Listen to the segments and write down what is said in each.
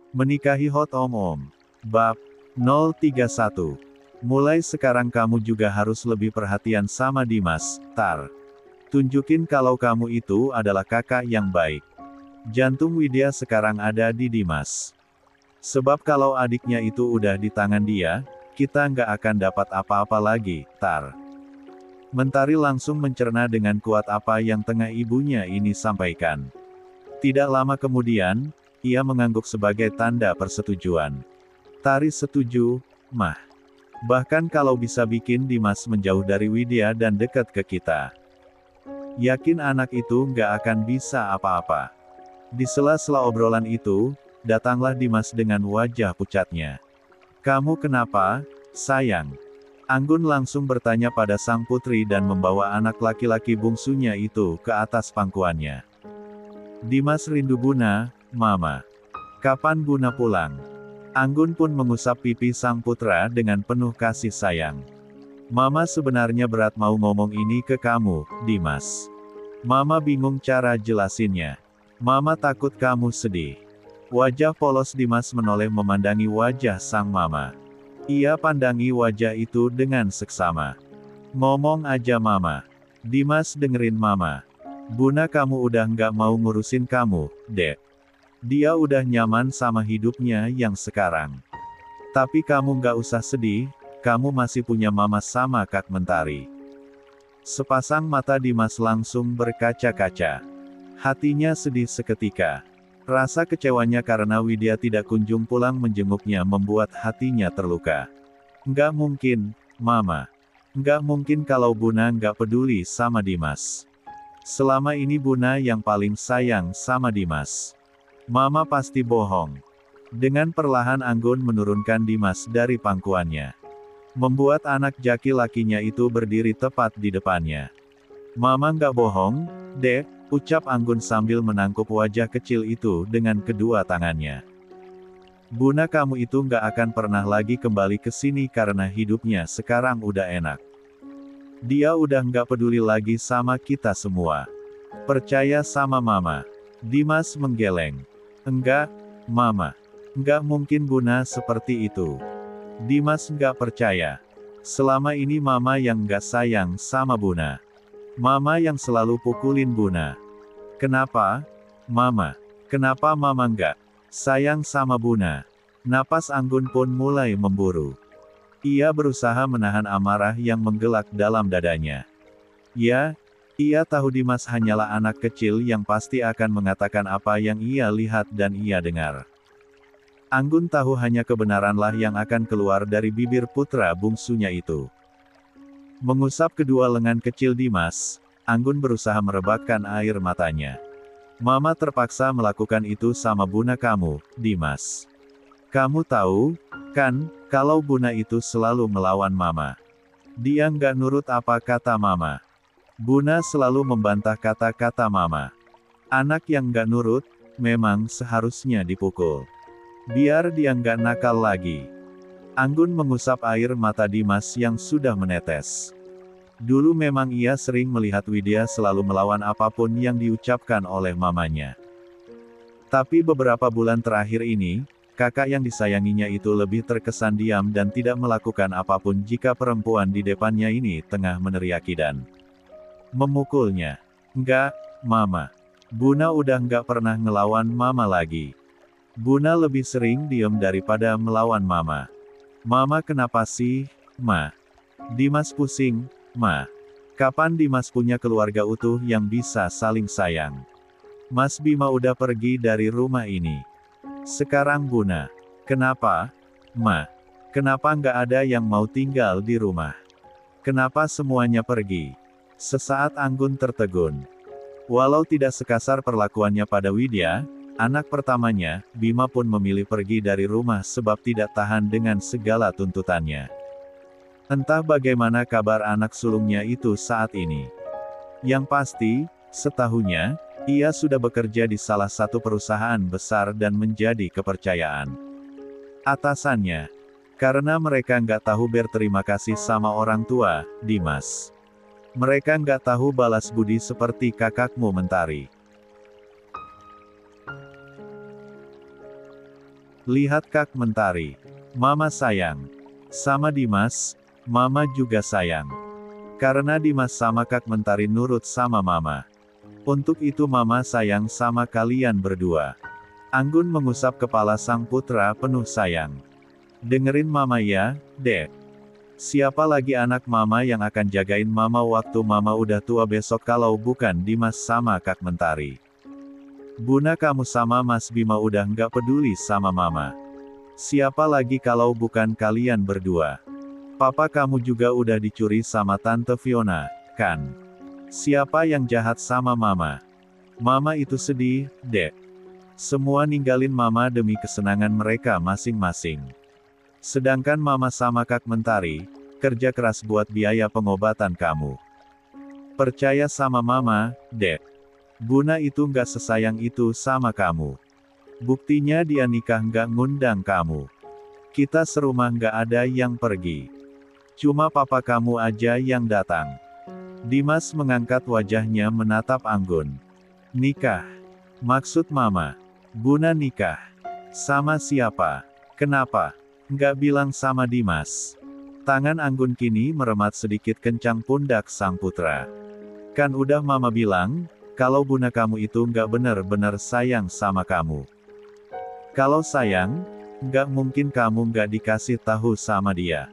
Menikahi Hot Om. Bab 031. Mulai sekarang kamu juga harus lebih perhatian sama Dimas, Tar. Tunjukin kalau kamu itu adalah kakak yang baik. Jantung Widya sekarang ada di Dimas. Sebab kalau adiknya itu udah di tangan dia, kita nggak akan dapat apa-apa lagi, Tar. Mentari langsung mencerna dengan kuat apa yang tengah ibunya ini sampaikan. Tidak lama kemudian, ia mengangguk sebagai tanda persetujuan. Tari setuju, Mah. Bahkan kalau bisa bikin Dimas menjauh dari Widya dan dekat ke kita. Yakin anak itu nggak akan bisa apa-apa. Di sela-sela obrolan itu, datanglah Dimas dengan wajah pucatnya. Kamu kenapa, sayang? Anggun langsung bertanya pada sang putri dan membawa anak laki-laki bungsunya itu ke atas pangkuannya. Dimas rindu Buna, Mama. Kapan Buna pulang? Anggun pun mengusap pipi sang putra dengan penuh kasih sayang. Mama sebenarnya berat mau ngomong ini ke kamu, Dimas. Mama bingung cara jelasinnya. Mama takut kamu sedih. Wajah polos Dimas menoleh memandangi wajah sang mama. Ia pandangi wajah itu dengan seksama. Ngomong aja Mama. Dimas dengerin Mama. Buna kamu udah nggak mau ngurusin kamu, Dek. Dia udah nyaman sama hidupnya yang sekarang. Tapi kamu nggak usah sedih, kamu masih punya Mama sama Kak Mentari. Sepasang mata Dimas langsung berkaca-kaca. Hatinya sedih seketika. Rasa kecewanya karena Widya tidak kunjung pulang menjenguknya membuat hatinya terluka. Nggak mungkin, Mama. Nggak mungkin kalau Buna nggak peduli sama Dimas. Selama ini Buna yang paling sayang sama Dimas. Mama pasti bohong. Dengan perlahan Anggun menurunkan Dimas dari pangkuannya. Membuat anak jaki lakinya itu berdiri tepat di depannya. Mama nggak bohong, Dek, ucap Anggun sambil menangkup wajah kecil itu dengan kedua tangannya. Buna kamu itu nggak akan pernah lagi kembali ke sini karena hidupnya sekarang udah enak. Dia udah nggak peduli lagi sama kita semua. Percaya sama Mama. Dimas menggeleng. Enggak, Mama. Nggak mungkin Buna seperti itu. Dimas nggak percaya. Selama ini Mama yang nggak sayang sama Buna. Mama yang selalu pukulin Buna. Kenapa, Mama? Kenapa Mama nggak sayang sama Buna? Napas Anggun pun mulai memburu. Ia berusaha menahan amarah yang menggelak dalam dadanya. Ya, ia tahu Dimas hanyalah anak kecil yang pasti akan mengatakan apa yang ia lihat dan ia dengar. Anggun tahu hanya kebenaranlah yang akan keluar dari bibir putra bungsunya itu. Mengusap kedua lengan kecil Dimas, Anggun berusaha merebakkan air matanya. Mama terpaksa melakukan itu sama Buna kamu, Dimas. Kamu tahu, kan, kalau Buna itu selalu melawan Mama. Dia nggak nurut apa kata Mama. Buna selalu membantah kata-kata Mama. Anak yang nggak nurut, memang seharusnya dipukul. Biar dia nggak nakal lagi. Anggun mengusap air mata Dimas yang sudah menetes. Dulu memang ia sering melihat Widya selalu melawan apapun yang diucapkan oleh mamanya. Tapi beberapa bulan terakhir ini, kakak yang disayanginya itu lebih terkesan diam dan tidak melakukan apapun jika perempuan di depannya ini tengah meneriaki dan memukulnya. Enggak, Mama. Buna udah nggak pernah ngelawan Mama lagi. Buna lebih sering diam daripada melawan Mama. Mama kenapa sih, Ma? Dimas pusing, Ma. Kapan Dimas punya keluarga utuh yang bisa saling sayang? Mas Bima udah pergi dari rumah ini. Sekarang Buna. Kenapa, Ma? Kenapa nggak ada yang mau tinggal di rumah? Kenapa semuanya pergi? Sesaat Anggun tertegun. Walau tidak sekasar perlakuannya pada Widya, anak pertamanya, Bima pun memilih pergi dari rumah sebab tidak tahan dengan segala tuntutannya. Entah bagaimana kabar anak sulungnya itu saat ini. Yang pasti, setahunya, ia sudah bekerja di salah satu perusahaan besar dan menjadi kepercayaan atasannya. Karena mereka nggak tahu berterima kasih sama orang tua, Dimas. Mereka nggak tahu balas budi seperti kakakmu Mentari. Lihat Kak Mentari. Mama sayang. Sama Dimas, Mama juga sayang. Karena Dimas sama Kak Mentari nurut sama Mama. Untuk itu Mama sayang sama kalian berdua. Anggun mengusap kepala sang putra penuh sayang. Dengerin Mama ya, Dek. Siapa lagi anak Mama yang akan jagain Mama waktu Mama udah tua besok kalau bukan Dimas sama Kak Mentari. Buna kamu sama Mas Bima udah nggak peduli sama Mama. Siapa lagi kalau bukan kalian berdua? Papa kamu juga udah dicuri sama Tante Fiona, kan? Siapa yang jahat sama Mama? Mama itu sedih, Dek. Semua ninggalin Mama demi kesenangan mereka masing-masing. Sedangkan Mama sama Kak Mentari, kerja keras buat biaya pengobatan kamu. Percaya sama Mama, Dek. Buna itu nggak sesayang itu sama kamu. Buktinya dia nikah nggak ngundang kamu. Kita serumah nggak ada yang pergi. Cuma papa kamu aja yang datang. Dimas mengangkat wajahnya menatap Anggun. Nikah? Maksud Mama? Buna nikah? Sama siapa? Kenapa? Nggak bilang sama Dimas. Tangan Anggun kini meremat sedikit kencang pundak sang putra. Kan udah Mama bilang, kalau Buna kamu itu nggak bener-bener sayang sama kamu. Kalau sayang, nggak mungkin kamu nggak dikasih tahu sama dia.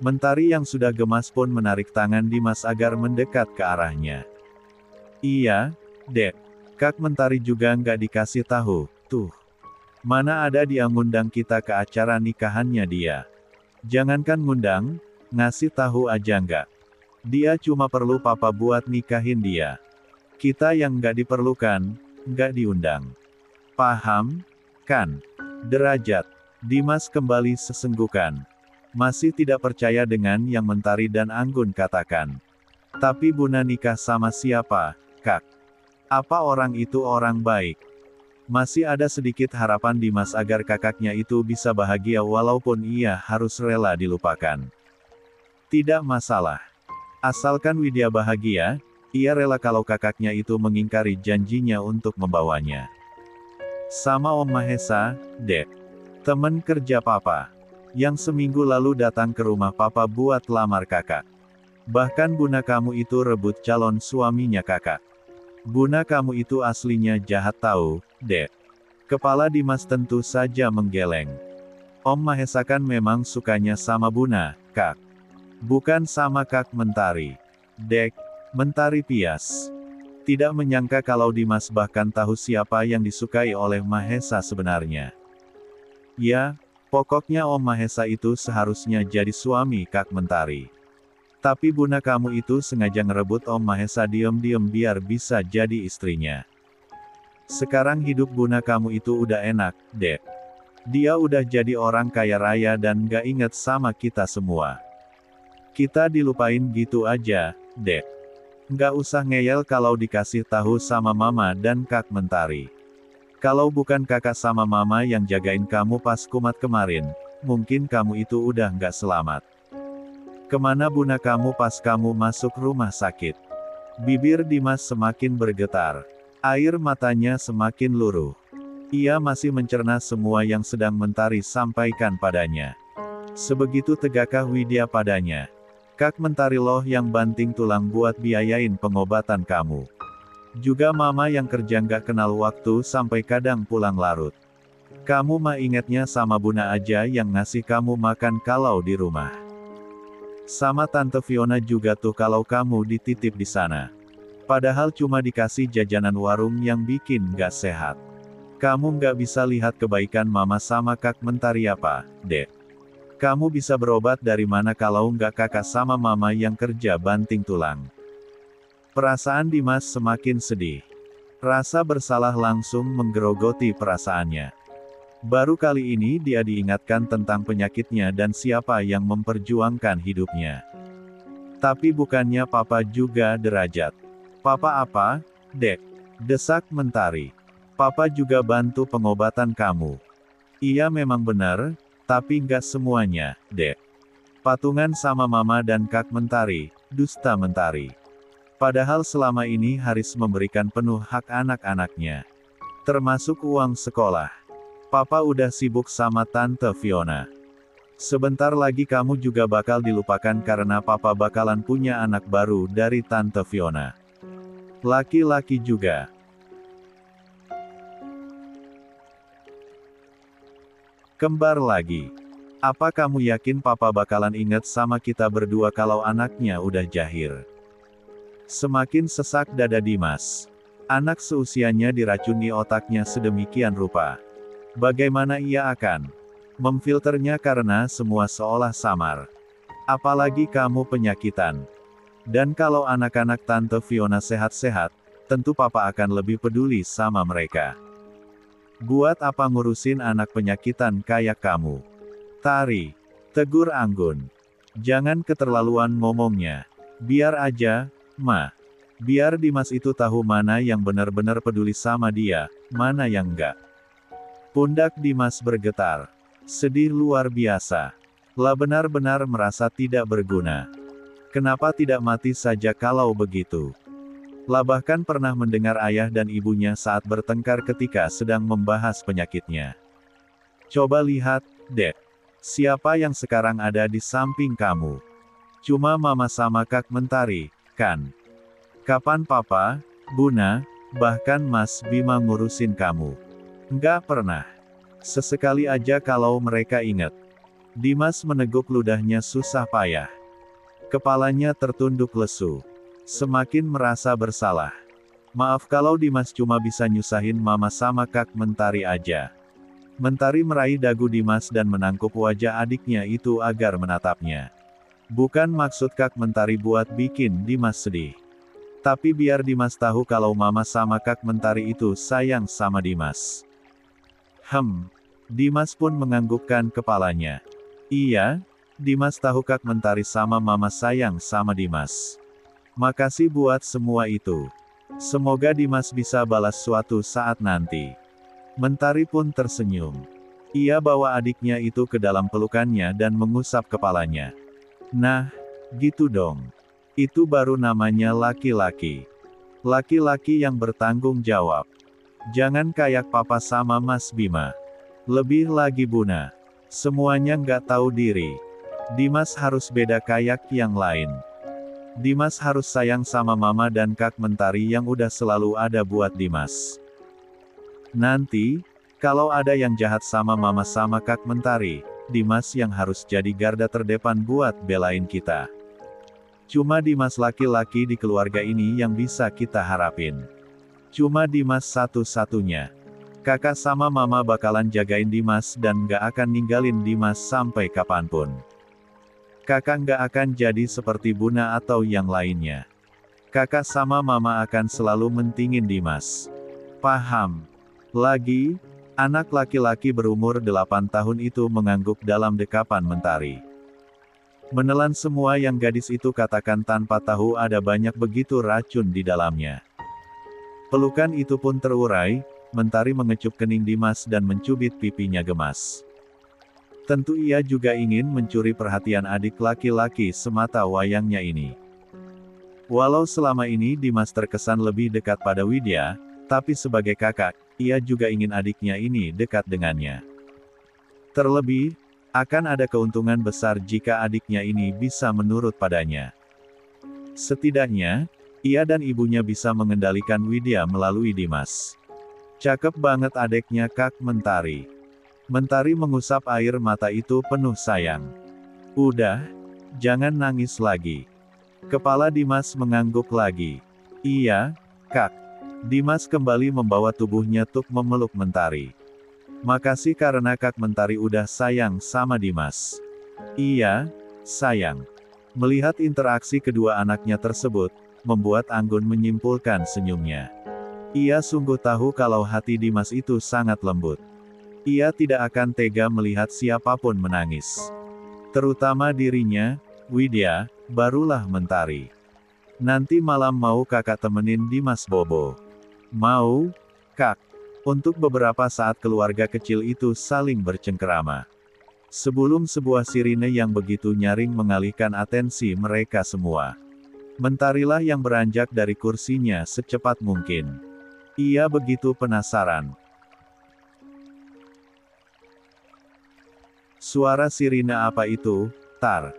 Mentari yang sudah gemas pun menarik tangan Dimas agar mendekat ke arahnya. Iya, Dek. Kak Mentari juga nggak dikasih tahu, tuh. Mana ada dia ngundang kita ke acara nikahannya dia. Jangankan ngundang, ngasih tahu aja nggak. Dia cuma perlu papa buat nikahin dia. Kita yang nggak diperlukan, nggak diundang. Paham? Kan? Derajat. Dimas kembali sesenggukan. Masih tidak percaya dengan yang Mentari dan Anggun katakan. Tapi Buna nikah sama siapa, Kak? Apa orang itu orang baik? Masih ada sedikit harapan Dimas agar kakaknya itu bisa bahagia walaupun ia harus rela dilupakan. Tidak masalah. Asalkan Widya bahagia, ia rela kalau kakaknya itu mengingkari janjinya untuk membawanya. Sama Om Mahesa, Dek. Temen kerja Papa. Yang seminggu lalu datang ke rumah Papa buat lamar kakak. Bahkan Buna kamu itu rebut calon suaminya kakak. Buna kamu itu aslinya jahat tahu, Dek. Kepala Dimas tentu saja menggeleng. Om Mahesa kan memang sukanya sama Buna, Kak. Bukan sama Kak Mentari. Dek. Mentari pias. Tidak menyangka kalau Dimas bahkan tahu siapa yang disukai oleh Mahesa sebenarnya. Ya, pokoknya Om Mahesa itu seharusnya jadi suami Kak Mentari. Tapi Buna kamu itu sengaja ngerebut Om Mahesa diam-diam biar bisa jadi istrinya. Sekarang hidup Buna kamu itu udah enak, Dek. Dia udah jadi orang kaya raya dan gak inget sama kita semua. Kita dilupain gitu aja, Dek. Nggak usah ngeyel kalau dikasih tahu sama Mama dan Kak Mentari. Kalau bukan kakak sama Mama yang jagain kamu pas kumat kemarin, mungkin kamu itu udah nggak selamat. Kemana Buna kamu pas kamu masuk rumah sakit? Bibir Dimas semakin bergetar. Air matanya semakin luruh. Ia masih mencerna semua yang sedang Mentari sampaikan padanya. Sebegitu tegakkah Widya padanya? Kak Mentari loh yang banting tulang buat biayain pengobatan kamu. Juga Mama yang kerja nggak kenal waktu sampai kadang pulang larut. Kamu mah ingetnya sama Buna aja yang ngasih kamu makan kalau di rumah. Sama Tante Fiona juga tuh kalau kamu dititip di sana. Padahal cuma dikasih jajanan warung yang bikin nggak sehat. Kamu nggak bisa lihat kebaikan Mama sama Kak Mentari apa, Dek? Kamu bisa berobat dari mana kalau nggak kakak sama Mama yang kerja banting tulang? Perasaan Dimas semakin sedih. Rasa bersalah langsung menggerogoti perasaannya. Baru kali ini dia diingatkan tentang penyakitnya dan siapa yang memperjuangkan hidupnya. Tapi bukannya Papa juga derajat. Papa apa, Dek? Desak Mentari. Papa juga bantu pengobatan kamu. Iya memang benar. Tapi nggak semuanya, Dek. Patungan sama Mama dan Kak Mentari, dusta Mentari. Padahal selama ini Haris memberikan penuh hak anak-anaknya. Termasuk uang sekolah. Papa udah sibuk sama Tante Fiona. Sebentar lagi kamu juga bakal dilupakan karena Papa bakalan punya anak baru dari Tante Fiona. Laki-laki juga. Kembar lagi. Apa kamu yakin Papa bakalan inget sama kita berdua kalau anaknya udah jahir? Semakin sesak dada Dimas. Anak seusianya diracuni otaknya sedemikian rupa. Bagaimana ia akan memfilternya karena semua seolah samar. Apalagi kamu penyakitan. Dan kalau anak-anak Tante Fiona sehat-sehat, tentu Papa akan lebih peduli sama mereka. Buat apa ngurusin anak penyakitan kayak kamu? Tari, tegur Anggun. Jangan keterlaluan ngomongnya. Biar aja, Ma. Biar Dimas itu tahu mana yang benar-benar peduli sama dia, mana yang enggak. Pundak Dimas bergetar. Sedih luar biasa. Lah benar-benar merasa tidak berguna. Kenapa tidak mati saja kalau begitu? Lah bahkan pernah mendengar ayah dan ibunya saat bertengkar ketika sedang membahas penyakitnya. Coba lihat, Dek. Siapa yang sekarang ada di samping kamu? Cuma Mama sama Kak Mentari, kan? Kapan Papa, Buna, bahkan Mas Bima ngurusin kamu? Nggak pernah. Sesekali aja kalau mereka ingat. Dimas meneguk ludahnya susah payah. Kepalanya tertunduk lesu. Semakin merasa bersalah. Maaf kalau Dimas cuma bisa nyusahin Mama sama Kak Mentari aja. Mentari meraih dagu Dimas dan menangkup wajah adiknya itu agar menatapnya. Bukan maksud Kak Mentari buat bikin Dimas sedih. Tapi biar Dimas tahu kalau Mama sama Kak Mentari itu sayang sama Dimas. Dimas pun menganggukkan kepalanya. Iya, Dimas tahu Kak Mentari sama Mama sayang sama Dimas. Makasih buat semua itu. Semoga Dimas bisa balas suatu saat nanti. Mentari pun tersenyum. Ia bawa adiknya itu ke dalam pelukannya dan mengusap kepalanya. Nah, gitu dong. Itu baru namanya laki-laki. Laki-laki yang bertanggung jawab. Jangan kayak Papa sama Mas Bima. Lebih lagi Buna. Semuanya nggak tahu diri. Dimas harus beda kayak yang lain. Dimas harus sayang sama Mama dan Kak Mentari yang udah selalu ada buat Dimas. Nanti, kalau ada yang jahat sama Mama sama Kak Mentari, Dimas yang harus jadi garda terdepan buat belain kita. Cuma Dimas laki-laki di keluarga ini yang bisa kita harapin. Cuma Dimas satu-satunya. Kakak sama Mama bakalan jagain Dimas dan gak akan ninggalin Dimas sampai kapanpun. Kakak gak akan jadi seperti Buna atau yang lainnya. Kakak sama Mama akan selalu mentingin Dimas. Paham? Lagi, anak laki-laki berumur 8 tahun itu mengangguk dalam dekapan Mentari. Menelan semua yang gadis itu katakan tanpa tahu ada banyak begitu racun di dalamnya. Pelukan itu pun terurai, Mentari mengecup kening Dimas dan mencubit pipinya gemas. Tentu ia juga ingin mencuri perhatian adik laki-laki semata wayangnya ini. Walau selama ini Dimas terkesan lebih dekat pada Widya, tapi sebagai kakak, ia juga ingin adiknya ini dekat dengannya. Terlebih, akan ada keuntungan besar jika adiknya ini bisa menurut padanya. Setidaknya, ia dan ibunya bisa mengendalikan Widya melalui Dimas. Cakep banget adeknya Kak Mentari. Mentari mengusap air mata itu penuh sayang. Udah, jangan nangis lagi. Kepala Dimas mengangguk lagi. Iya, Kak. Dimas kembali membawa tubuhnya untuk memeluk Mentari. Makasih karena Kak Mentari udah sayang sama Dimas. Iya, sayang. Melihat interaksi kedua anaknya tersebut, membuat Anggun menyimpulkan senyumnya. Ia sungguh tahu kalau hati Dimas itu sangat lembut. Ia tidak akan tega melihat siapapun menangis. Terutama dirinya, Widya, barulah Mentari. Nanti malam mau kakak temenin Dimas bobo? Mau, Kak. Untuk beberapa saat keluarga kecil itu saling bercengkerama. Sebelum sebuah sirine yang begitu nyaring mengalihkan atensi mereka semua. Mentarilah yang beranjak dari kursinya secepat mungkin. Ia begitu penasaran. Suara sirine apa itu, Tar?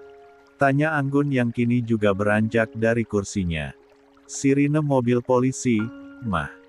Tanya Anggun yang kini juga beranjak dari kursinya. Sirine mobil polisi, Mah.